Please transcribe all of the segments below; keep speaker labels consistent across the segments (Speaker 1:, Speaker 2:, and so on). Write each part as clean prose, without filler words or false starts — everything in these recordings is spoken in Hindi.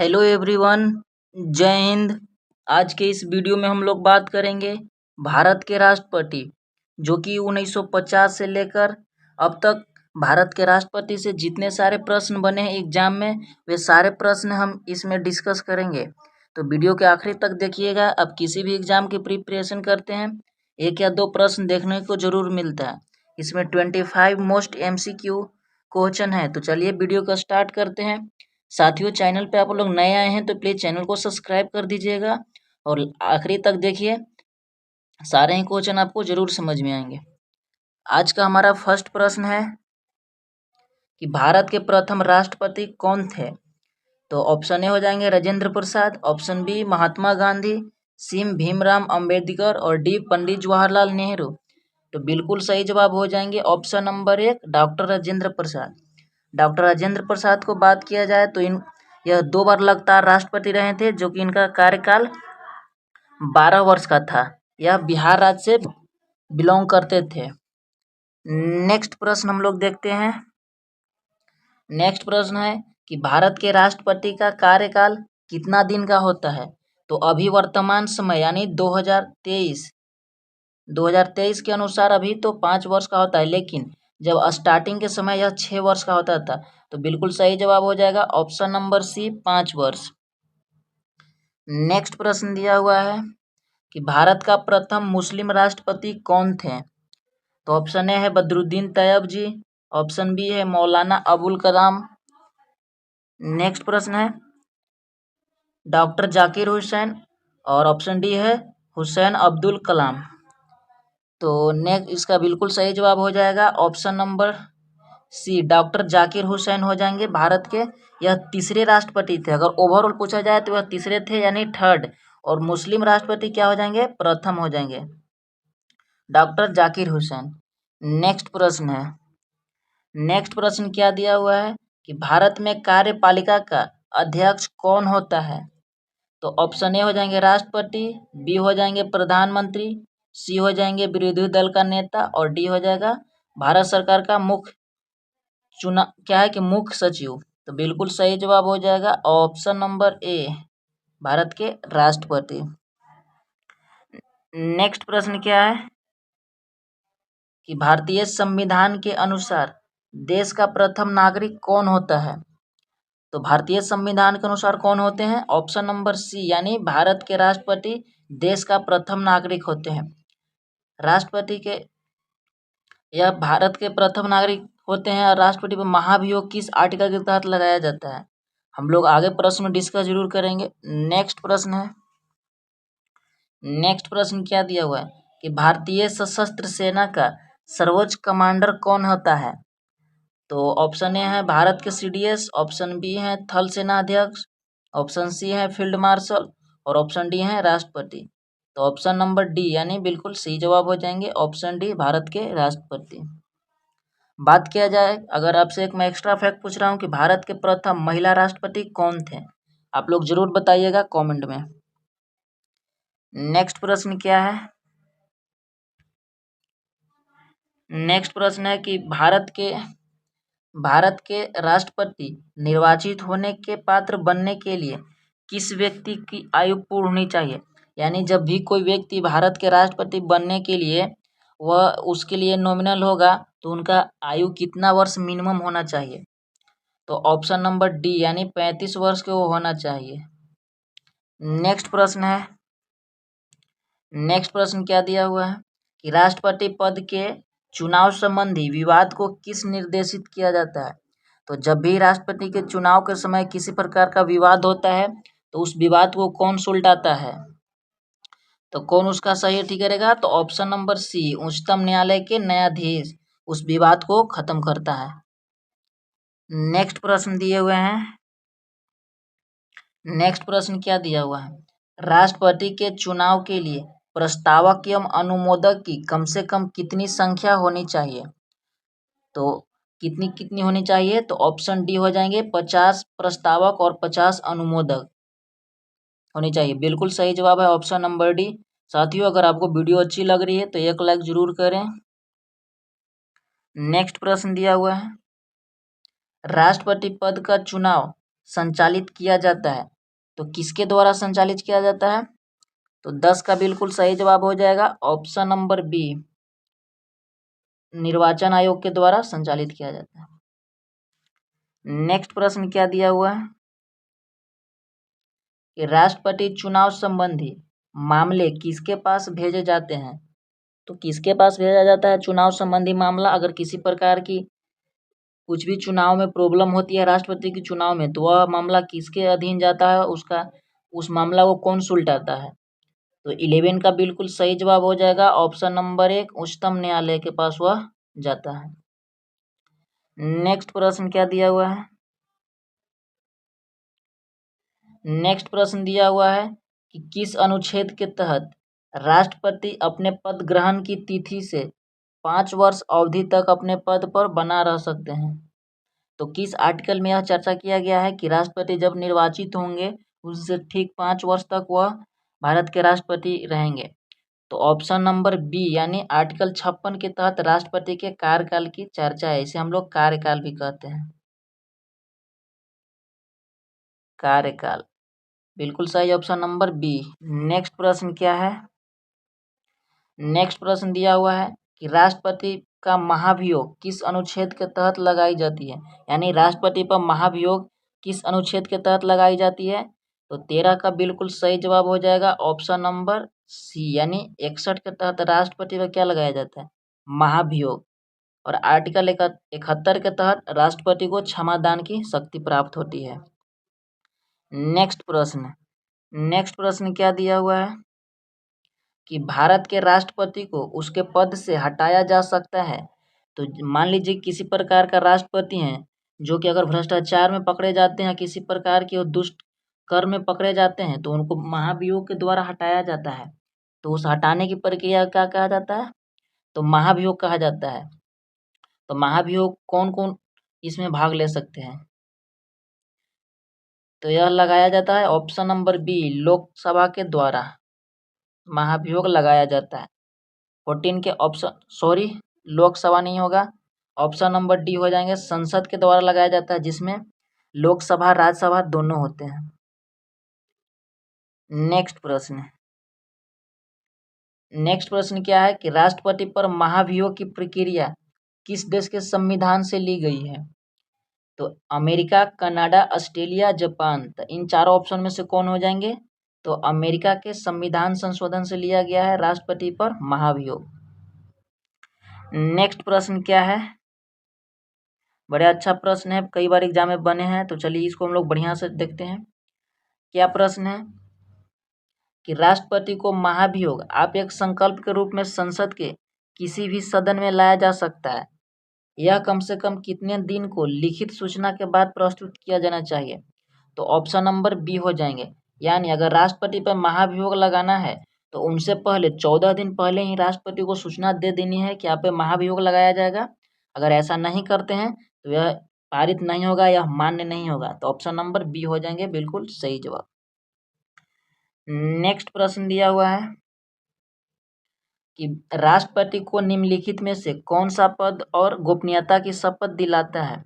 Speaker 1: हेलो एवरीवन, जय हिंद। आज के इस वीडियो में हम लोग बात करेंगे भारत के राष्ट्रपति जो कि 1950 से लेकर अब तक भारत के राष्ट्रपति से जितने सारे प्रश्न बने हैं एग्जाम में, वे सारे प्रश्न हम इसमें डिस्कस करेंगे। तो वीडियो के आखिरी तक देखिएगा। अब किसी भी एग्जाम की प्रिपरेशन करते हैं, एक या दो प्रश्न देखने को जरूर मिलता है। इसमें 25 मोस्ट MCQ क्वेश्चन है। तो चलिए वीडियो को स्टार्ट करते हैं। साथियों, चैनल पे आप लोग नए आए हैं तो प्लीज़ चैनल को सब्सक्राइब कर दीजिएगा और आखिरी तक देखिए, सारे ही क्वेश्चन आपको जरूर समझ में आएंगे। आज का हमारा फर्स्ट प्रश्न है कि भारत के प्रथम राष्ट्रपति कौन थे। तो ऑप्शन ए हो जाएंगे राजेंद्र प्रसाद, ऑप्शन बी महात्मा गांधी, सी भीमराव अंबेडकर और डी पंडित जवाहरलाल नेहरू। तो बिल्कुल सही जवाब हो जाएंगे option number 1 doctor Rajendra Prasad. Doctor Rajendra Prasad को बात किया जाए तो यह 2 बार लगातार राष्ट्रपति रहे थे, जो कि इनका कार्यकाल 12 वर्ष का था। यह बिहार राज्य से बिलोंग करते थे। नेक्स्ट प्रश्न हम लोग देखते हैं। नेक्स्ट प्रश्न है कि भारत के राष्ट्रपति का कार्यकाल कितना दिन का होता है। तो अभी वर्तमान समय यानी 2023 के अनुसार अभी तो 5 वर्ष का होता है, लेकिन जब स्टार्टिंग के समय यह 6 वर्ष का होता था। तो बिल्कुल सही जवाब हो जाएगा ऑप्शन नंबर सी 5 वर्ष। नेक्स्ट प्रश्न दिया हुआ है कि भारत का प्रथम मुस्लिम राष्ट्रपति कौन थे। तो ऑप्शन ए है बदरुद्दीन तैयब जी, ऑप्शन बी है मौलाना अबुल कलाम। नेक्स्ट प्रश्न है डॉक्टर जाकिर हुसैन और ऑप्शन डी है हुसैन अब्दुल कलाम। तो नेक्स्ट इसका बिल्कुल सही जवाब हो जाएगा option number C doctor Zakir Hussain हो जाएंगे भारत के। यह तीसरे राष्ट्रपति थे। अगर ओवरऑल पूछा जाए तो वह तीसरे थे यानी थर्ड, और मुस्लिम राष्ट्रपति क्या हो जाएंगे, प्रथम हो जाएंगे, डॉक्टर जाकिर हुसैन। नेक्स्ट प्रश्न है, नेक्स्ट प्रश्न क्या दिया हुआ है कि भारत में कार्यपालिका का अध्यक्ष कौन होता है। तो ऑप्शन ए हो जाएंगे राष्ट्रपति, बी हो जाएंगे प्रधानमंत्री, सी हो जाएंगे विरोधी दल का नेता और डी हो जाएगा भारत सरकार का मुख्य सचिव। तो बिल्कुल सही जवाब हो जाएगा ऑप्शन नंबर ए भारत के राष्ट्रपति। नेक्स्ट प्रश्न क्या है कि भारतीय संविधान के अनुसार देश का प्रथम नागरिक कौन होता है। तो भारतीय संविधान के अनुसार कौन होते हैं, ऑप्शन नंबर सी यानी भारत के राष्ट्रपति देश का प्रथम नागरिक होते हैं। राष्ट्रपति के यह भारत के प्रथम नागरिक होते हैं। और राष्ट्रपति पर महाभियोग किस आर्टिकल के तहत लगाया जाता है, हम लोग आगे प्रश्न में डिस्कस जरूर करेंगे। नेक्स्ट प्रश्न है, नेक्स्ट प्रश्न क्या दिया हुआ है कि भारतीय सशस्त्र सेना का सर्वोच्च कमांडर कौन होता है। तो ऑप्शन ए है भारत के CDS, ऑप्शन बी है थल सेना अध्यक्ष, ऑप्शन सी है फील्ड मार्शल और ऑप्शन डी है राष्ट्रपति। तो ऑप्शन नंबर डी यानी बिल्कुल सही जवाब हो जाएंगे ऑप्शन डी भारत के राष्ट्रपति। बात किया जाए, अगर आपसे एक मैं एक्स्ट्रा फैक्ट पूछ रहा हूँ कि भारत के प्रथम महिला राष्ट्रपति कौन थे, आप लोग जरूर बताइएगा कमेंट में। नेक्स्ट प्रश्न क्या है, नेक्स्ट प्रश्न है कि भारत के राष्ट्रपति निर्वाचित होने के पात्र बनने के लिए किस व्यक्ति की आयु पूर्ण होनी चाहिए। यानी जब भी कोई व्यक्ति भारत के राष्ट्रपति बनने के लिए वह उसके लिए नॉमिनल होगा तो उनका आयु कितना वर्ष मिनिमम होना चाहिए। तो ऑप्शन नंबर डी यानी 35 वर्ष के वो होना चाहिए। नेक्स्ट प्रश्न है, नेक्स्ट प्रश्न क्या दिया हुआ है कि राष्ट्रपति पद के चुनाव संबंधी विवाद को किस निर्देशित किया जाता है। तो जब भी राष्ट्रपति के चुनाव के समय किसी प्रकार का विवाद होता है तो उस विवाद को कौन सुलझाता है, तो कौन उसका सही ठहरेगा। तो ऑप्शन नंबर सी उच्चतम न्यायालय के न्यायाधीश उस विवाद को खत्म करता है। नेक्स्ट प्रश्न दिए हुए हैं, नेक्स्ट प्रश्न क्या दिया हुआ है, राष्ट्रपति के चुनाव के लिए प्रस्तावक एवं अनुमोदक की कम से कम कितनी संख्या होनी चाहिए। तो कितनी कितनी होनी चाहिए, तो ऑप्शन डी हो जाएंगे 50 प्रस्तावक और 50 अनुमोदक होनी चाहिए। बिल्कुल सही जवाब है ऑप्शन नंबर डी। साथियों, अगर आपको वीडियो अच्छी लग रही है तो एक लाइक जरूर करें। नेक्स्ट प्रश्न दिया हुआ है, राष्ट्रपति पद का चुनाव संचालित किया जाता है? तो किसके द्वारा संचालित किया जाता है? तो 10 का बिल्कुल सही जवाब हो जाएगा ऑप्शन नंबर बी, निर्वाचन आयोग के द्वारा संचालित किया जाता है। नेक्स्ट प्रश्न क्या दिया हुआ है कि राष्ट्रपति चुनाव संबंधी मामले किसके पास भेजे जाते हैं? तो किसके पास भेजा जाता है चुनाव संबंधी मामला? अगर किसी प्रकार की कुछ भी चुनाव में प्रॉब्लम होती है राष्ट्रपति के चुनाव में, तो वह मामला किसके अधीन जाता है? उस मामला को कौन सुलटाता है? तो 11 का बिल्कुल सही जवाब हो जाएगा ऑप्शन नंबर 1, उच्चतम न्यायालय के पास वह जाता है। नेक्स्ट प्रश्न क्या दिया हुआ है? नेक्स्ट प्रश्न दिया हुआ है कि किस अनुच्छेद के तहत राष्ट्रपति अपने पद ग्रहण की तिथि से 5 वर्ष अवधि तक अपने पद पर बना रह सकते हैं? तो किस आर्टिकल में यह चर्चा किया गया है कि राष्ट्रपति जब निर्वाचित होंगे उससे ठीक 5 वर्ष तक वह भारत के राष्ट्रपति रहेंगे? तो ऑप्शन नंबर बी यानी आर्टिकल 56 के तहत राष्ट्रपति के कार्यकाल की चर्चा है। इसे हम लोग कार्यकाल भी कहते हैं। कार्यकाल बिल्कुल सही ऑप्शन नंबर बी। नेक्स्ट प्रश्न क्या है? नेक्स्ट प्रश्न दिया हुआ है कि राष्ट्रपति का महाभियोग किस अनुच्छेद के तहत लगाई जाती है? यानी राष्ट्रपति पर महाभियोग किस अनुच्छेद के तहत लगाई जाती है? तो 13 का बिल्कुल सही जवाब हो जाएगा ऑप्शन नंबर सी यानी 61 के तहत राष्ट्रपति पर क्या लगाया जाता है? महाभियोग। और आर्टिकल 71 के तहत राष्ट्रपति को क्षमादान की शक्ति प्राप्त होती है। नेक्स्ट प्रश्न क्या दिया हुआ है कि भारत के राष्ट्रपति को उसके पद से हटाया जा सकता है? तो मान लीजिए किसी प्रकार का राष्ट्रपति हैं जो कि अगर भ्रष्टाचार में पकड़े जाते हैं, किसी प्रकार के दुष्ट कर्म में पकड़े जाते हैं, तो उनको महाभियोग के द्वारा हटाया जाता है। तो उस हटाने की प्रक्रिया क्या कहा जाता है? तो महाभियोग कहा जाता है। तो महाभियोग कौन कौन इसमें भाग ले सकते हैं? तो यह लगाया जाता है ऑप्शन नंबर बी, लोकसभा के द्वारा महाभियोग लगाया जाता है। 14 के लोकसभा नहीं होगा, ऑप्शन नंबर डी हो जाएंगे, संसद के द्वारा लगाया जाता है जिसमें लोकसभा राज्यसभा दोनों होते हैं। नेक्स्ट प्रश्न क्या है कि राष्ट्रपति पर महाभियोग की प्रक्रिया किस देश के संविधान से ली गई है? तो अमेरिका, कनाडा, ऑस्ट्रेलिया, जापान। तो इन चारों ऑप्शन में से कौन हो जाएंगे? तो अमेरिका के संविधान संशोधन से लिया गया है राष्ट्रपति पर महाभियोग। नेक्स्ट प्रश्न क्या है? बड़े अच्छा प्रश्न है, कई बार एग्जाम में बने हैं, तो चलिए इसको हम लोग बढ़िया से देखते हैं। क्या प्रश्न है कि राष्ट्रपति को महाभियोग आप एक संकल्प के रूप में संसद के किसी भी सदन में लाया जा सकता है। यह कम से कम कितने दिन को लिखित सूचना के बाद प्रस्तुत किया जाना चाहिए? तो ऑप्शन नंबर बी हो जाएंगे, यानी अगर राष्ट्रपति पर महाभियोग लगाना है तो उनसे पहले 14 दिन पहले ही राष्ट्रपति को सूचना दे देनी है कि आप पे महाभियोग लगाया जाएगा। अगर ऐसा नहीं करते हैं तो यह पारित नहीं होगा, यह मान्य नहीं होगा। तो ऑप्शन नंबर बी हो जाएंगे बिल्कुल सही जवाब। नेक्स्ट प्रश्न दिया हुआ है कि राष्ट्रपति को निम्नलिखित में से कौन सा पद और गोपनीयता की शपथ दिलाता है?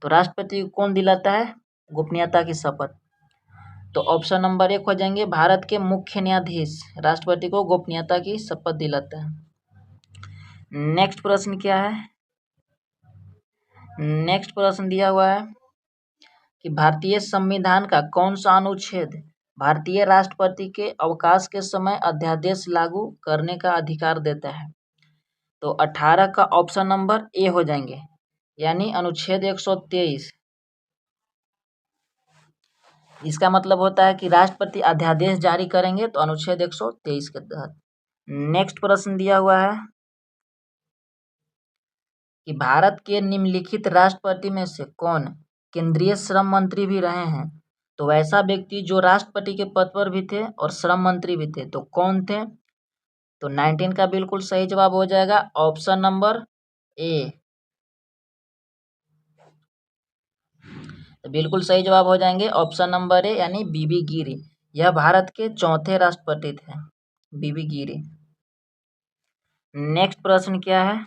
Speaker 1: तो राष्ट्रपति को कौन दिलाता है गोपनीयता की शपथ? तो ऑप्शन नंबर 1 हो जाएंगे, भारत के मुख्य न्यायाधीश राष्ट्रपति को गोपनीयता की शपथ दिलाता है। नेक्स्ट प्रश्न क्या है? नेक्स्ट प्रश्न दिया हुआ है कि भारतीय संविधान का कौन सा अनुच्छेद भारतीय राष्ट्रपति के अवकाश के समय अध्यादेश लागू करने का अधिकार देता है? तो 18 का ऑप्शन नंबर ए हो जाएंगे, यानी अनुच्छेद 123। इसका मतलब होता है कि राष्ट्रपति अध्यादेश जारी करेंगे तो अनुच्छेद 123 के तहत। नेक्स्ट प्रश्न दिया हुआ है कि भारत के निम्नलिखित राष्ट्रपति में से कौन केंद्रीय श्रम मंत्री भी रहे हैं? तो वैसा व्यक्ति जो राष्ट्रपति के पद पर भी थे और श्रम मंत्री भी थे, तो कौन थे? तो 19 का बिल्कुल सही जवाब हो जाएगा ऑप्शन नंबर ए। तो बिल्कुल सही जवाब हो जाएंगे ऑप्शन नंबर ए यानी बीबी गिरी। यह भारत के चौथे राष्ट्रपति थे, बीबी गिरी। नेक्स्ट प्रश्न क्या है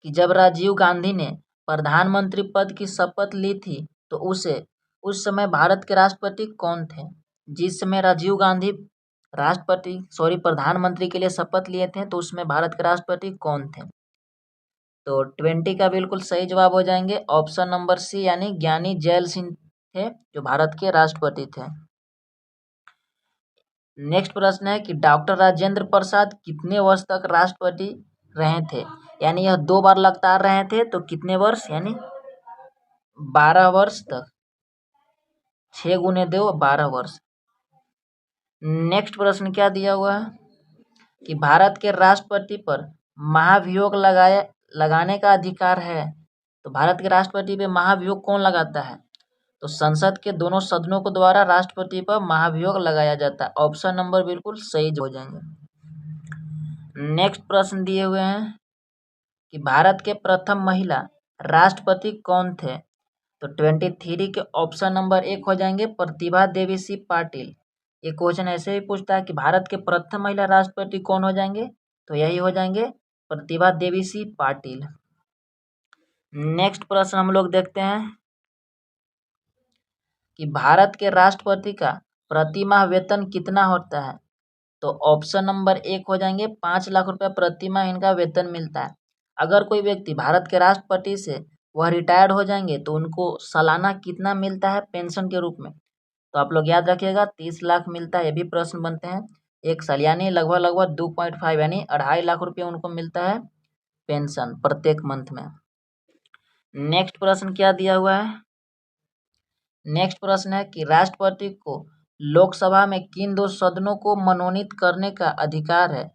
Speaker 1: कि जब राजीव गांधी ने प्रधानमंत्री पद की शपथ ली थी तो उसे उस समय भारत के राष्ट्रपति कौन थे? जिस समय राजीव गांधी प्रधानमंत्री के लिए शपथ लिए थे, तो उसमें भारत के राष्ट्रपति कौन थे? तो 20 का बिल्कुल सही जवाब हो जाएंगे ऑप्शन नंबर सी, यानी ज्ञानी जैल सिंह थे जो भारत के राष्ट्रपति थे। नेक्स्ट प्रश्न है कि डॉक्टर राजेंद्र प्रसाद कितने वर्ष तक राष्ट्रपति रहे थे? यानी यह 2 बार लगातार रहे थे, तो कितने वर्ष? यानी 12 वर्ष तक। 6 गुने 2 12 वर्ष। नेक्स्ट प्रश्न क्या दिया हुआ है कि भारत के राष्ट्रपति पर महाभियोग लगाने का अधिकार है। तो भारत के राष्ट्रपति पे महाभियोग कौन लगाता है? तो संसद के दोनों सदनों को द्वारा राष्ट्रपति पर महाभियोग लगाया जाता है। ऑप्शन नंबर बिल्कुल सही हो जाएंगे। नेक्स्ट प्रश्न दिए हुए हैं कि भारत के प्रथम महिला राष्ट्रपति कौन थे? तो 23 के ऑप्शन नंबर 1 हो जाएंगे प्रतिभा देवी सिंह पाटिल। ये क्वेश्चन ऐसे भी पूछता है कि भारत के प्रथम महिला राष्ट्रपति कौन हो जाएंगे? तो यही हो जाएंगे प्रतिभा देवी सिंह पाटिल। नेक्स्ट प्रश्न हम लोग देखते हैं कि भारत के राष्ट्रपति का प्रति माह वेतन कितना होता है? तो ऑप्शन नंबर 1 हो जाएंगे 5 लाख रुपए प्रति माह इनका वेतन मिलता है। अगर कोई व्यक्ति भारत के राष्ट्रपति से वह रिटायर्ड हो जाएंगे तो उनको सालाना कितना मिलता है पेंशन के रूप में? तो आप लोग याद रखिएगा 30 लाख मिलता है। ये भी प्रश्न बनते हैं 1 साल, यानी लगभग 2.5 यानी 2.5 लाख रुपये उनको मिलता है पेंशन प्रत्येक मंथ में। नेक्स्ट प्रश्न क्या दिया हुआ है? नेक्स्ट प्रश्न है कि राष्ट्रपति को लोकसभा में किन 2 सदनों को मनोनीत करने का अधिकार है?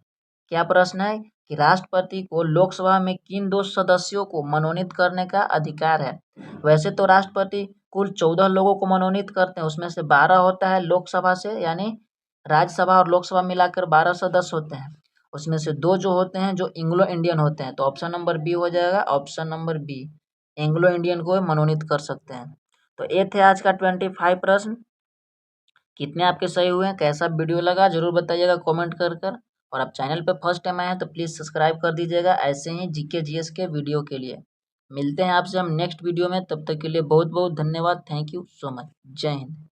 Speaker 1: क्या प्रश्न है कि राष्ट्रपति को लोकसभा में किन 2 सदस्यों को मनोनीत करने का अधिकार है? वैसे तो राष्ट्रपति कुल 14 लोगों को मनोनीत करते हैं, उसमें से 12 होता है लोकसभा से, यानी राज्यसभा और लोकसभा मिलाकर 12 सदस्य होते हैं। उसमें से 2 जो होते हैं जो एंग्लो इंडियन होते हैं। तो ऑप्शन नंबर बी हो जाएगा, option number B, Anglo Indian को मनोनीत कर सकते हैं। तो ये थे आज का 25 प्रश्न। कितने आपके सही हुए हैं, कैसा वीडियो लगा जरूर बताइएगा कमेंट कर। और आप चैनल पे फर्स्ट टाइम आए हैं तो प्लीज़ सब्सक्राइब कर दीजिएगा ऐसे ही जीके जीएस के वीडियो के लिए। मिलते हैं आपसे हम नेक्स्ट वीडियो में, तब तक के लिए बहुत बहुत धन्यवाद। Thank you so much. जय हिंद।